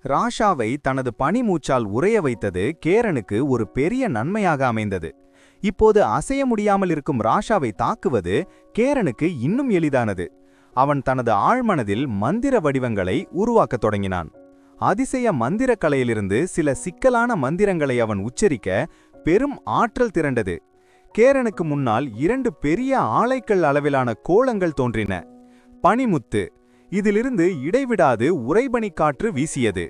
ராஷாவை தனது பனிமூச்சால் உறைய வைத்தது கேரனுக்கு ஒரு பெரிய நன்மையாக அமைந்தது. இப்போது அசைய முடியாமல் இருக்கும் ராஷாவை தாக்குவது கேரனுக்கு இன்னும் எளிதானது. அவன் தனது ஆழ்மனதில் மந்திர வடிவங்களை உருவாக்கத் தொடங்கினான். அதிசய மந்திரக் கலையிலிருந்து சில சிக்கலான மந்திரங்களை அவன் உச்சரிக்க பெரும் ஆற்றல் திரண்டது. கேரனுக்கு முன்னால் 2 பெரிய ஆளைக்கல் அளவிலான கோளங்கள் தோன்றின. பனிமுத்து, இதிலிருந்து இடைவிடாது உறைபனிக்காற்று வீசியது.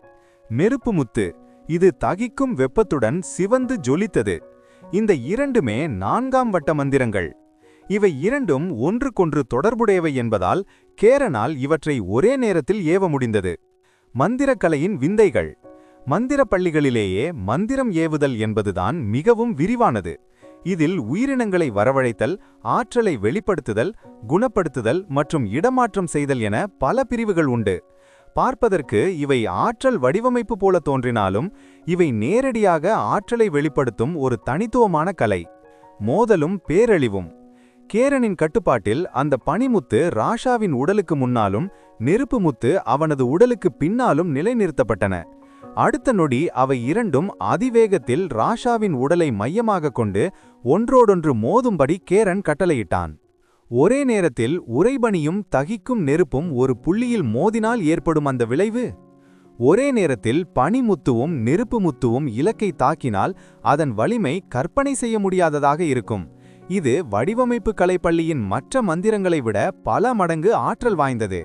நெருப்பு முத்து, இது தகிக்கும் வெப்பத்துடன் சிவந்து ஜொலித்தது. இந்த இரண்டுமே 4ஆம் வட்ட மந்திரங்கள். இவை இரண்டும் ஒன்றுக்கொன்று தொடர்புடையவை என்பதால் கேரனால் இவற்றை ஒரே நேரத்தில் ஏவ முடிந்தது. மந்திரக்கலையின் விந்தைகள். மந்திரப் பள்ளிகளிலேயே மந்திரம் ஏவுதல் என்பதுதான் மிகவும் விரிவானது. இதில் உயிரினங்களை வரவழைத்தல், ஆற்றலை வெளிப்படுத்துதல், குணப்படுத்துதல் மற்றும் இடமாற்றம் செய்தல் என பல பிரிவுகள் உண்டு. பார்ப்பதற்கு இவை ஆற்றல் வடிவமைப்பு போல தோன்றினாலும் இவை நேரடியாக ஆற்றலை வெளிப்படுத்தும் ஒரு தனித்துவமான கலை. மோதலும் பேரழிவும். கேரனின் கட்டுப்பாட்டில் அந்த பனிமுத்து ராஷாவின் உடலுக்கு முன்னாலும் நெருப்பு முத்து அவனது உடலுக்கு பின்னாலும் நிலைநிறுத்தப்பட்டன. அடுத்த நொடி அவை இரண்டும் அதிவேகத்தில் ராஷாவின் உடலை மையமாக கொண்டு ஒன்றோடொன்று மோதும்படி கேரன் கட்டளையிட்டான். ஒரே நேரத்தில் உறைபனியும் தகிக்கும் நெருப்பும் ஒரு புள்ளியில் மோதினால் ஏற்படும் அந்த விளைவு. ஒரே நேரத்தில் பனிமுத்துவும் நெருப்பு முத்துவும் இலக்கை தாக்கினால் அதன் வலிமை கற்பனை செய்ய முடியாததாக இருக்கும். இது வடிவமைப்பு கலைப்பள்ளியின் மற்ற மந்திரங்களை விட பல மடங்கு ஆற்றல் வாய்ந்தது.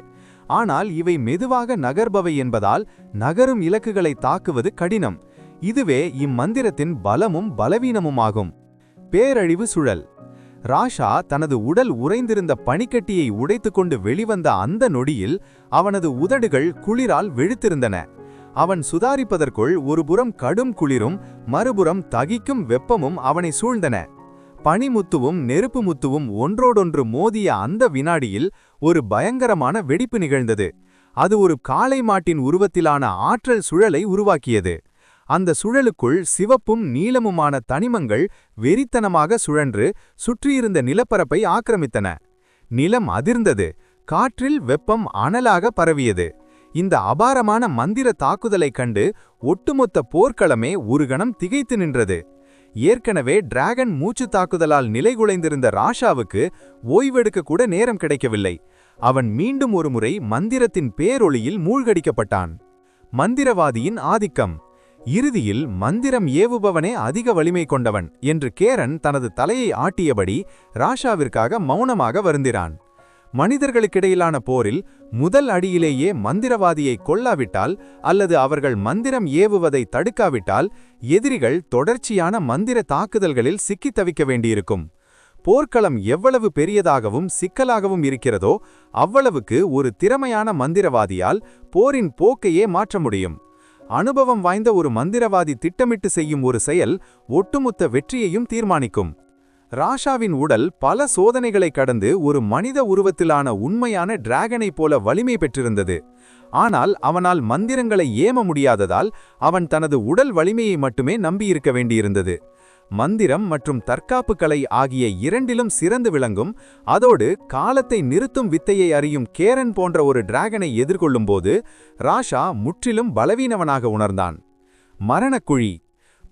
ஆனால் இவை மெதுவாக நகர்பவை என்பதால் நகரும் இலக்குகளை தாக்குவது கடினம். இதுவே இம்மந்திரத்தின் பலமும் பலவீனமுமாகும். பேரழிவு சுழல். ராஷா தனது உடல் உறைந்திருந்த பனிக்கட்டியை உடைத்துக்கொண்டு வெளிவந்த அந்த நொடியில் அவனது உதடுகள் குளிரால் வெளுத்திருந்தன. அவன் சுதாரிப்பதற்குள் ஒருபுறம் கடும் குளிரும் மறுபுறம் தகிக்கும் வெப்பமும் அவனை சூழ்ந்தன. பனிமுத்துவும் நெருப்பு முத்துவும் ஒன்றோடொன்று மோதிய அந்த வினாடியில் ஒரு பயங்கரமான வெடிப்பு நிகழ்ந்தது. அது ஒரு காளை மாட்டின் உருவத்திலான ஆற்றல் சுழலை உருவாக்கியது. அந்த சுழலுக்குள் சிவப்பும் நீலமுமான தனிமங்கள் வெறித்தனமாக சுழன்று சுற்றியிருந்த நிலப்பரப்பை ஆக்கிரமித்தன. நிலம் அதிர்ந்தது. காற்றில் வெப்பம் அனலாக பரவியது. இந்த அபாரமான மந்திர தாக்குதலைக் கண்டு ஒட்டுமொத்த போர்க்களமே ஒரு கணம் திகைத்து நின்றது. ஏற்கனவே டிராகன் மூச்சு தாக்குதலால் நிலைகுலைந்திருந்த ராஷாவுக்கு ஓய்வெடுக்க கூட நேரம் கிடைக்கவில்லை. அவன் மீண்டும் ஒருமுறை மந்திரத்தின் பேரொளியில் மூழ்கடிக்கப்பட்டான். மந்திரவாதியின் ஆதிக்கம். இறுதியில் மந்திரம் ஏவுபவனே அதிக வலிமை கொண்டவன் என்று கேரன் தனது தலையை ஆட்டியபடி ராஷாவிற்காக மௌனமாக வருந்தினான். மனிதர்களுக்கிடையிலான போரில் முதல் அடியிலேயே மந்திரவாதியை கொல்லாவிட்டால் அல்லது அவர்கள் மந்திரம் ஏவுவதை தடுக்காவிட்டால் எதிரிகள் தொடர்ச்சியான மந்திர தாக்குதல்களில் சிக்கித் தவிக்க வேண்டியிருக்கும். போர்க்களம் எவ்வளவு பெரியதாகவும் சிக்கலாகவும் இருக்கிறதோ அவ்வளவுக்கு ஒரு திறமையான மந்திரவாதியால் போரின் போக்கையே மாற்ற முடியும். அனுபவம் வாய்ந்த ஒரு மந்திரவாதி திட்டமிட்டு செய்யும் ஒரு செயல் ஒட்டுமொத்த வெற்றியையும் தீர்மானிக்கும். ராஷாவின் உடல் பல சோதனைகளை கடந்து ஒரு மனித உருவத்திலான உண்மையான டிராகனைப் போல வலிமை பெற்றிருந்தது. ஆனால் அவனால் மந்திரங்களை ஏம முடியாததால் அவன் தனது உடல் வலிமையை மட்டுமே நம்பியிருக்க வேண்டியிருந்தது. மந்திரம் மற்றும் தற்காப்பு கலை ஆகிய இரண்டிலும் சிறந்து விளங்கும். அதோடு காலத்தை நிறுத்தும் வித்தையை அறியும் கேரன் போன்ற ஒரு டிராகனை எதிர்கொள்ளும்போது ராஷா முற்றிலும் பலவீனவனாக உணர்ந்தான். மரணக்குழி.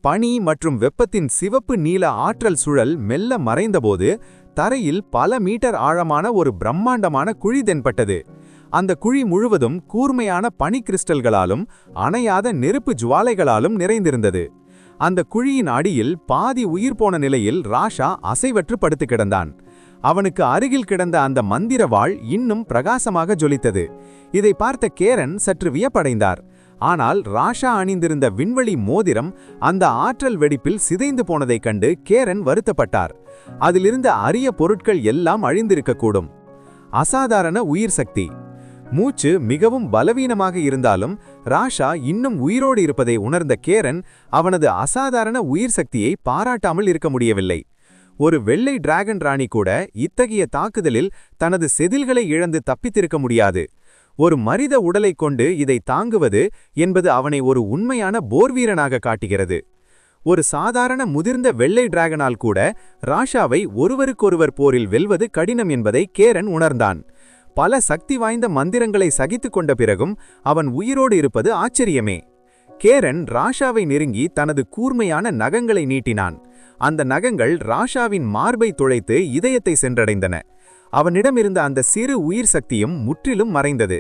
பனி மற்றும் வெப்பத்தின் சிவப்பு நீல ஆற்றல் சுழல் மெல்ல மறைந்தபோது தரையில் பல மீட்டர் ஆழமான ஒரு பிரம்மாண்டமான குழி தென்பட்டது. அந்த குழி முழுவதும் கூர்மையான பனி கிறிஸ்டல்களாலும் அணையாத நெருப்பு ஜுவாலைகளாலும் நிறைந்திருந்தது. அந்த குழியின் அடியில் பாதி உயிர் போன நிலையில் ராஷா அசைவற்று படுத்து கிடந்தான். அவனுக்கு அருகில் கிடந்த அந்த மந்திர வாள் இன்னும் பிரகாசமாக ஜொலித்தது. இதை பார்த்த கேரன் சற்று வியப்படைந்தார். ஆனால் ராஷா அணிந்திருந்த விண்வெளி மோதிரம் அந்த ஆற்றல் வெடிப்பில் சிதைந்து போனதைக் கண்டு கேரன் வருத்தப்பட்டார். அதிலிருந்த அரிய பொருட்கள் எல்லாம் அழிந்திருக்கக்கூடும். அசாதாரண உயிர் சக்தி. மூச்சு மிகவும் பலவீனமாக இருந்தாலும் ராஷா இன்னும் உயிரோடு இருப்பதை உணர்ந்த கேரன் அவனது அசாதாரண உயிர் சக்தியை பாராட்டாமல் இருக்க முடியவில்லை. ஒரு வெள்ளை டிராகன் ராணி கூட இத்தகைய தாக்குதலில் தனது செதில்களை இழந்து தப்பித்திருக்க முடியாது. ஒரு மனித உடலை கொண்டு இதை தாங்குவது என்பது அவனை ஒரு உண்மையான போர்வீரனாக காட்டுகிறது. ஒரு சாதாரண முதிர்ந்த வெள்ளை டிராகனால் கூட ராஷாவை ஒருவருக்கொருவர் போரில் வெல்வது கடினம் என்பதை கேரன் உணர்ந்தான். பல சக்தி வாய்ந்த மந்திரங்களை சகித்துக் கொண்ட பிறகும் அவன் உயிரோடு இருப்பது ஆச்சரியமே. கேரன் ராஷாவை நெருங்கி தனது கூர்மையான நகங்களை நீட்டினான். அந்த நகங்கள் ராஷாவின் மார்பை துளைத்து இதயத்தை சென்றடைந்தன. அவனிடமிருந்த அந்த சிறு உயிர் சக்தியும் முற்றிலும் மறைந்தது.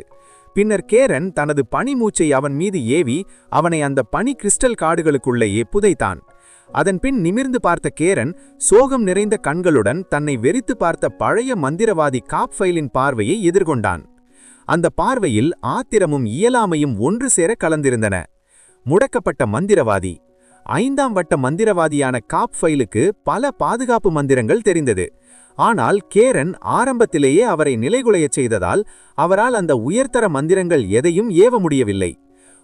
பின்னர் கேரன் தனது பனிமூச்சை அவன் மீது ஏவி அவனை அந்த பனி கிறிஸ்டல் காடுகளுக்குள்ளேயே புதைத்தான். அதன்பின் நிமிர்ந்து பார்த்த கேரன் சோகம் நிறைந்த கண்களுடன் தன்னை வெறித்து பார்த்த பழைய மந்திரவாதி காப்ஃபைலின் பார்வையை எதிர்கொண்டான். அந்த பார்வையில் ஆத்திரமும் இயலாமையும் ஒன்று சேர கலந்திருந்தன. முடக்கப்பட்ட மந்திரவாதி. 5ஆம் வட்ட மந்திரவாதியான காப்ஃபைலுக்கு பல பாதுகாப்பு மந்திரங்கள் தெரிந்தது. ஆனால் கேரன் ஆரம்பத்திலேயே அவரை நிலைகுலையச் செய்ததால் அவரால் அந்த உயர்தர மந்திரங்கள் எதையும் ஏவ முடியவில்லை.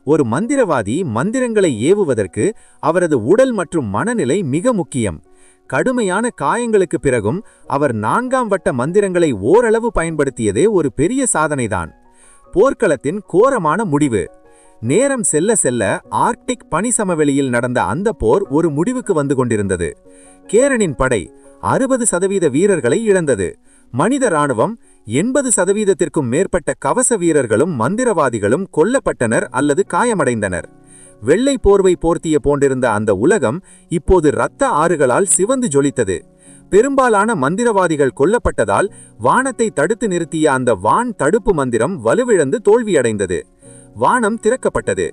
ஒரு மந்திரவாதி மந்திரங்களை ஏவுவதற்கு அவரது உடல் மற்றும் மனநிலை மிக முக்கியம். கடுமையான காயங்களுக்கு பிறகும் அவர் 4ஆம் வட்ட மந்திரங்களை ஓரளவு பயன்படுத்தியதே ஒரு பெரிய சாதனைதான். போர்க்களத்தின் கோரமான முடிவு. நேரம் செல்ல செல்ல ஆர்க்டிக் பனிசமவெளியில் நடந்த அந்த போர் ஒரு முடிவுக்கு வந்து கொண்டிருந்தது. கேரனின் படை 60% வீரர்களை இழந்தது. மனித இராணுவம் 80%த்திற்கும் மேற்பட்ட கவச வீரர்களும் மந்திரவாதிகளும் கொல்லப்பட்டனர் அல்லது காயமடைந்தனர். வெள்ளை போர்வை போர்த்திய போன்றிருந்த அந்த உலகம் இப்போது இரத்த ஆறுகளால் சிவந்து ஜொலித்தது. பெரும்பாலான மந்திரவாதிகள் கொல்லப்பட்டதால் வானத்தை தடுத்து நிறுத்திய அந்த வான் தடுப்பு மந்திரம் வலுவிழந்து தோல்வியடைந்தது. வானம் திறக்கப்பட்டது.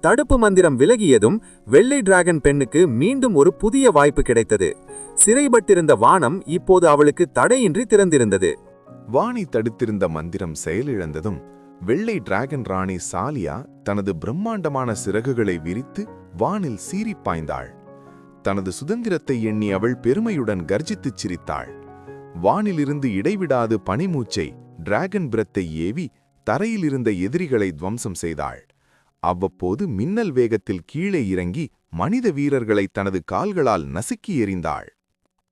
தடுப்பு மந்திரம் விலகியதும் வெள்ளை டிராகன் பெண்ணுக்கு மீண்டும் ஒரு புதிய வாய்ப்பு கிடைத்தது. சிறைப்பட்டிருந்த வானம் இப்போது அவளுக்கு தடையின்றி திறந்திருந்தது. வானை தடுத்திருந்த மந்திரம் செயலிழந்ததும் வெள்ளை டிராகன் ராணி சாலியா தனது பிரம்மாண்டமான சிறகுகளை விரித்து வானில் சீறி பாய்ந்தாள். தனது சுதந்திரத்தை எண்ணி அவள் பெருமையுடன் கர்ஜித்துச் சிரித்தாள். வானிலிருந்து இடைவிடாது பனிமூச்சை டிராகன் பிரத்தை ஏவி தரையிலிருந்த எதிரிகளை துவம்சம் செய்தாள். அவ்வப்போது மின்னல் வேகத்தில் கீழே இறங்கி மனித வீரர்களை தனது கால்களால் நசுக்கி எறிந்தாள்.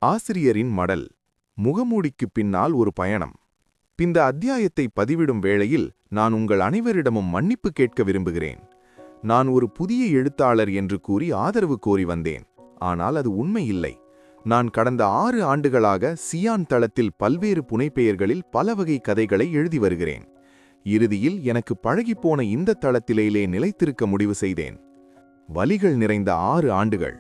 ஆசிரியரின் மடல். முகமூடிக்குப் பின்னால் ஒரு பயணம். இந்த அத்தியாயத்தை பதிவிடும் வேளையில் நான் உங்கள் அனைவரிடமும் மன்னிப்பு கேட்க விரும்புகிறேன். நான் ஒரு புதிய எழுத்தாளர் என்று கூறி ஆதரவு கோரி வந்தேன். ஆனால் அது உண்மை இல்லை. நான் கடந்த 6 ஆண்டுகளாக சியான் தளத்தில் பல்வேறு புனைப்பெயர்களில் பல வகை கதைகளை எழுதி வருகிறேன். இறுதியில் எனக்கு பழகிப்போன இந்த தளத்திலேயே நிலைத்திருக்க முடிவு செய்தேன். வலிகள் நிறைந்த 6 ஆண்டுகள்.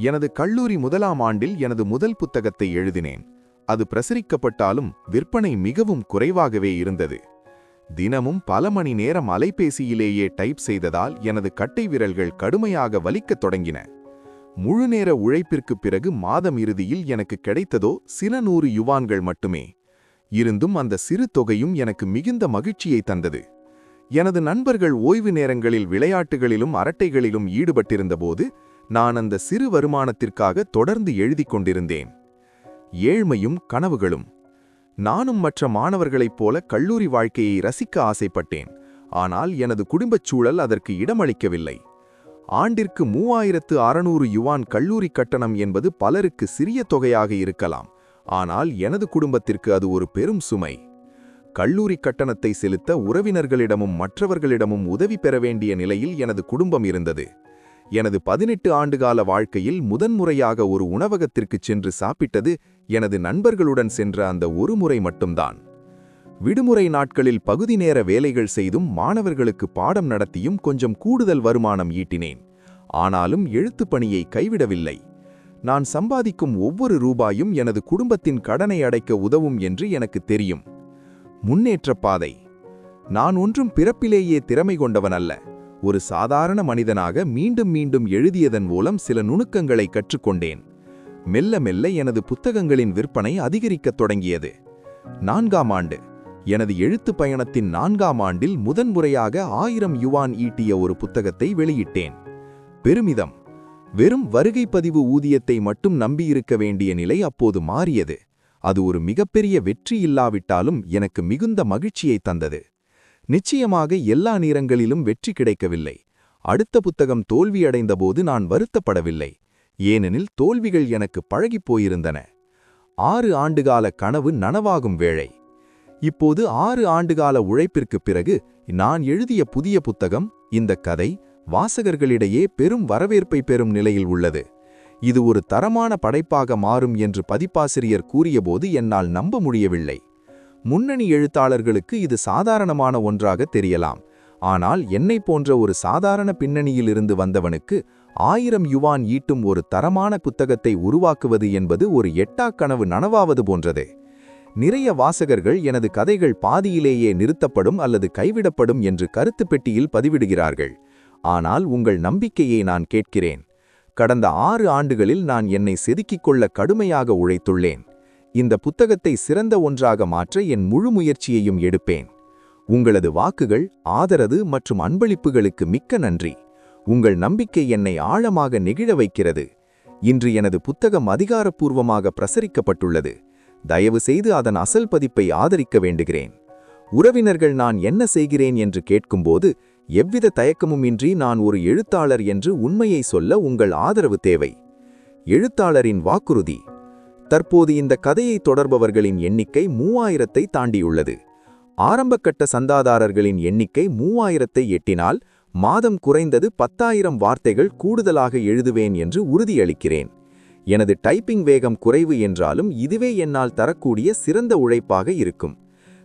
எனது கல்லூரி 1ஆம் ஆண்டில் எனது முதல் புத்தகத்தை எழுதினேன். அது பிரசுரிக்கப்பட்டாலும் விற்பனை மிகவும் குறைவாகவே இருந்தது. தினமும் பல மணி நேரம் அலைபேசியிலேயே டைப் செய்ததால் எனது கட்டை விரல்கள் கடுமையாக வலிக்கத் தொடங்கின. முழுநேர உழைப்பிற்குப் பிறகு மாதம் இறுதியில் எனக்கு கிடைத்ததோ சில 100 யுவான்கள் மட்டுமே. இருந்தும் அந்த சிறு தொகையும் எனக்கு மிகுந்த மகிழ்ச்சியை தந்தது. எனது நண்பர்கள் ஓய்வு நேரங்களில் விளையாட்டுகளிலும் அரட்டைகளிலும் ஈடுபட்டிருந்தபோது நான் அந்த சிறு வருமானத்திற்காக தொடர்ந்து எழுதிக் கொண்டிருந்தேன். ஏழ்மையும் கனவுகளும். நானும் மற்ற மாணவர்களைப் போல கல்லூரி வாழ்க்கையை ரசிக்க ஆசைப்பட்டேன். ஆனால் எனது குடும்பச் சூழல் அதற்கு இடமளிக்கவில்லை. ஆண்டிற்கு 3600 யுவான் கல்லூரி கட்டணம் என்பது பலருக்கு சிறிய தொகையாக இருக்கலாம். ஆனால் எனது குடும்பத்திற்கு அது ஒரு பெரும் சுமை. கல்லூரி கட்டணத்தை செலுத்த உறவினர்களிடமும் மற்றவர்களிடமும் உதவி பெற வேண்டிய நிலையில் எனது குடும்பம் இருந்தது. எனது 18 ஆண்டுகால வாழ்க்கையில் முதன்முறையாக ஒரு உணவகத்திற்குச் சென்று சாப்பிட்டது எனது நண்பர்களுடன் சென்ற அந்த ஒரு முறை மட்டும்தான். விடுமுறை நாட்களில் பகுதி நேர வேலைகள் செய்தும் மாணவர்களுக்கு பாடம் நடத்தியும் கொஞ்சம் கூடுதல் வருமானம் ஈட்டினேன். ஆனாலும் எழுத்துப் பணியை கைவிடவில்லை. நான் சம்பாதிக்கும் ஒவ்வொரு ரூபாயும் எனது குடும்பத்தின் கடனை அடைக்க உதவும் என்று எனக்கு தெரியும். முன்னேற்ற பாதை. நான் ஒன்றும் பிறப்பிலேயே திறமை கொண்டவன் அல்ல. ஒரு சாதாரண மனிதனாக மீண்டும் மீண்டும் எழுதியதன் மூலம் சில நுணுக்கங்களை கற்றுக்கொண்டேன். மெல்ல மெல்ல எனது புத்தகங்களின் விற்பனை அதிகரிக்கத் தொடங்கியது. 4ஆம் ஆண்டு. எனது எழுத்து பயணத்தின் 4ஆம் ஆண்டில் முதன்முறையாக 1000 யுவான் ஈட்டிய ஒரு புத்தகத்தை வெளியிட்டேன். பெருமிதம். வெறும் வருகை பதிவு ஊதியத்தை மட்டும் நம்பியிருக்க வேண்டிய நிலை அப்போது மாறியது. அது ஒரு மிகப்பெரிய வெற்றி இல்லாவிட்டாலும் எனக்கு மிகுந்த மகிழ்ச்சியை தந்தது. நிச்சயமாக எல்லா நேரங்களிலும் வெற்றி கிடைக்கவில்லை. அடுத்த புத்தகம் தோல்வியடைந்தபோது நான் வருத்தப்படவில்லை. ஏனெனில் தோல்விகள் எனக்கு பழகிப் போயிருந்தன. 6 ஆண்டுகால கனவு நனவாகும் வேளை. இப்போது 6 ஆண்டுகால உழைப்பிற்குப் பிறகு நான் எழுதிய புதிய புத்தகம், இந்த கதை, வாசகர்களிடையே பெரும் வரவேற்பை பெறும் நிலையில் உள்ளது. இது ஒரு தரமான படைப்பாக மாறும் என்று பதிப்பாசிரியர் கூறியபோது என்னால் நம்ப முடியவில்லை. முன்னணி எழுத்தாளர்களுக்கு இது சாதாரணமான ஒன்றாக தெரியலாம். ஆனால் என்னை போன்ற ஒரு சாதாரண பின்னணியிலிருந்து வந்தவனுக்கு 1000 யுவான் ஈட்டும் ஒரு தரமான புத்தகத்தை உருவாக்குவது என்பது ஒரு எட்டாக் கனவு நனவாவது போன்றதே. நிறைய வாசகர்கள் எனது கதைகள் பாதியிலேயே நிறுத்தப்படும் அல்லது கைவிடப்படும் என்று கருத்து பெட்டியில் பதிவிடுகிறார்கள். ஆனால் உங்கள் நம்பிக்கையை நான் கேட்கிறேன். கடந்த 6 ஆண்டுகளில் நான் என்னை செதுக்கிக் கொள்ள கடுமையாக உழைத்துள்ளேன். இந்த புத்தகத்தை சிறந்த ஒன்றாக மாற்ற என் முழு முயற்சியையும் எடுப்பேன். உங்களது வாக்குகள், ஆதரவு மற்றும் அன்பளிப்புகளுக்கு மிக்க நன்றி. உங்கள் நம்பிக்கை என்னை ஆழமாக நெகிழ வைக்கிறது. இன்று எனது புத்தகம் அதிகாரப்பூர்வமாக பிரசரிக்கப்பட்டுள்ளது. தயவு செய்து அதன் அசல் பதிப்பை ஆதரிக்க வேண்டுகிறேன். உறவினர்கள் நான் என்ன செய்கிறேன் என்று கேட்கும்போது எவ்வித தயக்கமுமின்றி நான் ஒரு எழுத்தாளர் என்று உண்மையை சொல்ல உங்கள் ஆதரவு தேவை. எழுத்தாளரின் வாக்குறுதி. தற்போது இந்த கதையை தொடர்பவர்களின் எண்ணிக்கை 3000ஐ தாண்டியுள்ளது. ஆரம்பகட்ட சந்தாதாரர்களின் எண்ணிக்கை 3000ஐ எட்டினால் மாதம் குறைந்தது 10,000 வார்த்தைகள் கூடுதலாக எழுதுவேன் என்று உறுதியளிக்கிறேன். எனது டைப்பிங் வேகம் குறைவு என்றாலும் இதுவே என்னால் தரக்கூடிய சிறந்த உழைப்பாக இருக்கும்.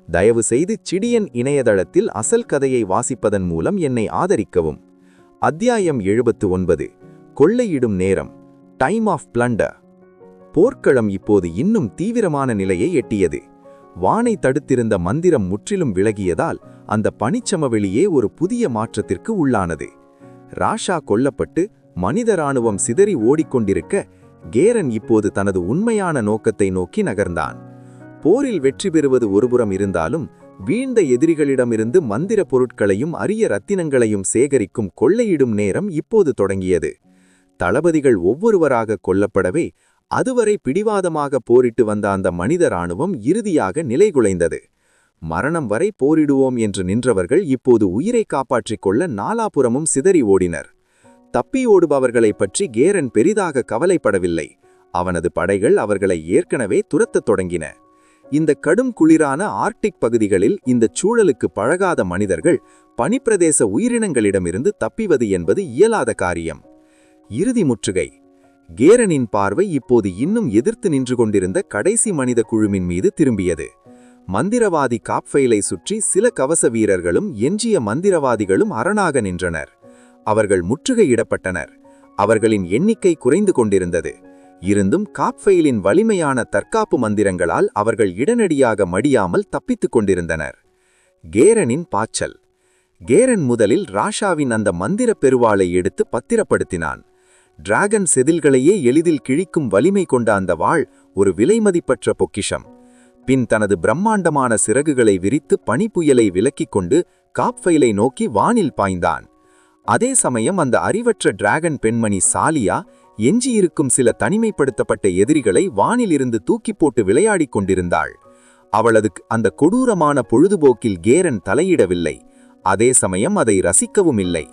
தயவு செய்து சிடியன் இணையதளத்தில் அசல் கதையை வாசிப்பதன் மூலம் என்னை ஆதரிக்கவும். அத்தியாயம் 79. கொள்ளையிடும் நேரம். Time of plunder. போர்க்களம் இப்போது இன்னும் தீவிரமான நிலையை எட்டியது. வானை தடுத்திருந்த மந்திரம் முற்றிலும் விலகியதால் அந்த பனிச்சமவெளியே ஒரு புதிய மாற்றத்திற்கு உள்ளானது. ராஷா கொல்லப்பட்டு மனித இராணுவம் சிதறி ஓடிக்கொண்டிருக்க கேரன் இப்போது தனது உண்மையான நோக்கத்தை நோக்கி நகர்ந்தான். போரில் வெற்றி பெறுவது ஒருபுறம் இருந்தாலும் வீழ்ந்த எதிரிகளிடமிருந்து மந்திர பொருட்களையும் அரிய ரத்தினங்களையும் சேகரிக்கும் கொள்ளையிடும் நேரம் இப்போது தொடங்கியது. தளபதிகள் ஒவ்வொருவராக கொல்லப்படவே அதுவரை பிடிவாதமாக போரிட்டு வந்த அந்த மனித இராணுவம் இறுதியாக நிலைகுலைந்தது. மரணம் வரை போரிடுவோம் என்று நின்றவர்கள் இப்போது உயிரை காப்பாற்றிக் கொள்ள நாலாபுறமும் சிதறி ஓடினர். தப்பி ஓடுபவர்களைப் பற்றி கேரன் பெரிதாக கவலைப்படவில்லை. அவனது படைகள் அவர்களை ஏற்கனவே துரத்தத் தொடங்கின. இந்த கடும் குளிரான ஆர்க்டிக் பகுதிகளில் இந்த சூழலுக்கு பழகாத மனிதர்கள் பனிப்பிரதேச உயிரினங்களிடமிருந்து தப்பிவது என்பது இயலாத காரியம். இறுதி முற்றுகை. கேரனின் பார்வை இப்போது இன்னும் எதிர்த்து நின்று கொண்டிருந்த கடைசி மனித குழுவின் மீது திரும்பியது. மந்திரவாதி காப்ஃபெயிலை சுற்றி சில கவச வீரர்களும் எஞ்சிய மந்திரவாதிகளும் அரணாக நின்றனர். அவர்கள் முற்றுகையிடப்பட்டனர். அவர்களின் எண்ணிக்கை குறைந்து கொண்டிருந்தது. இருந்தும் காப்ஃபெயிலின் வலிமையான தற்காப்பு மந்திரங்களால் அவர்கள் இடனடியாக மடியாமல் தப்பித்துக் கொண்டிருந்தனர். கேரனின் பாய்ச்சல். கேரன் முதலில் ராஷாவின் அந்த மந்திர பெருவாளை எடுத்து பத்திரப்படுத்தினான். டிராகன் செதில்களையே எளிதில் கிழிக்கும் வலிமை கொண்ட அந்த வாள் ஒரு விலைமதிப்பற்ற பொக்கிஷம். பின் தனது பிரம்மாண்டமான சிறகுகளை விரித்து பனிப்புயலை விலக்கிக் கொண்டு காப்ஃபெயிலை நோக்கி வானில் பாய்ந்தான். அதே சமயம் அந்த அறிவற்ற டிராகன் பெண்மணி சாலியா எஞ்சியிருக்கும் சில தனிமைப்படுத்தப்பட்ட எதிரிகளை வானிலிருந்து தூக்கி போட்டு விளையாடிக் கொண்டிருந்தாள். அவளது அந்த கொடூரமான பொழுதுபோக்கில் கேரன் தலையிடவில்லை. அதே சமயம் அதை ரசிக்கவும் இல்லை.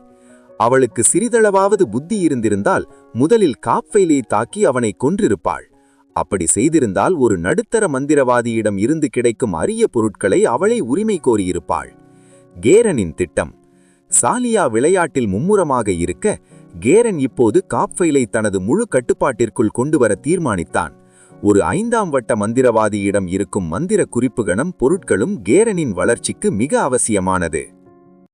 அவளுக்கு சிறிதளவாவது புத்தி இருந்திருந்தால் முதலில் காப்ஃபெயிலை தாக்கி அவனை கொன்றிருப்பாள். அப்படி செய்திருந்தால் ஒரு நடுத்தர மந்திரவாதியிடம் இருந்து கிடைக்கும் அரிய பொருட்களை அவளை உரிமை கோரியிருப்பாள். கேரனின் திட்டம். சாலியா விளையாட்டில் மும்முரமாக இருக்க கேரன் இப்போது காப்ஃபெயிலை தனது முழு கட்டுப்பாட்டிற்குள் கொண்டுவர தீர்மானித்தான். ஒரு 5ஆம் வட்ட மந்திரவாதியிடம் இருக்கும் மந்திர குறிப்புகணம் பொருட்களும் கேரனின் வளர்ச்சிக்கு மிக அவசியமானது.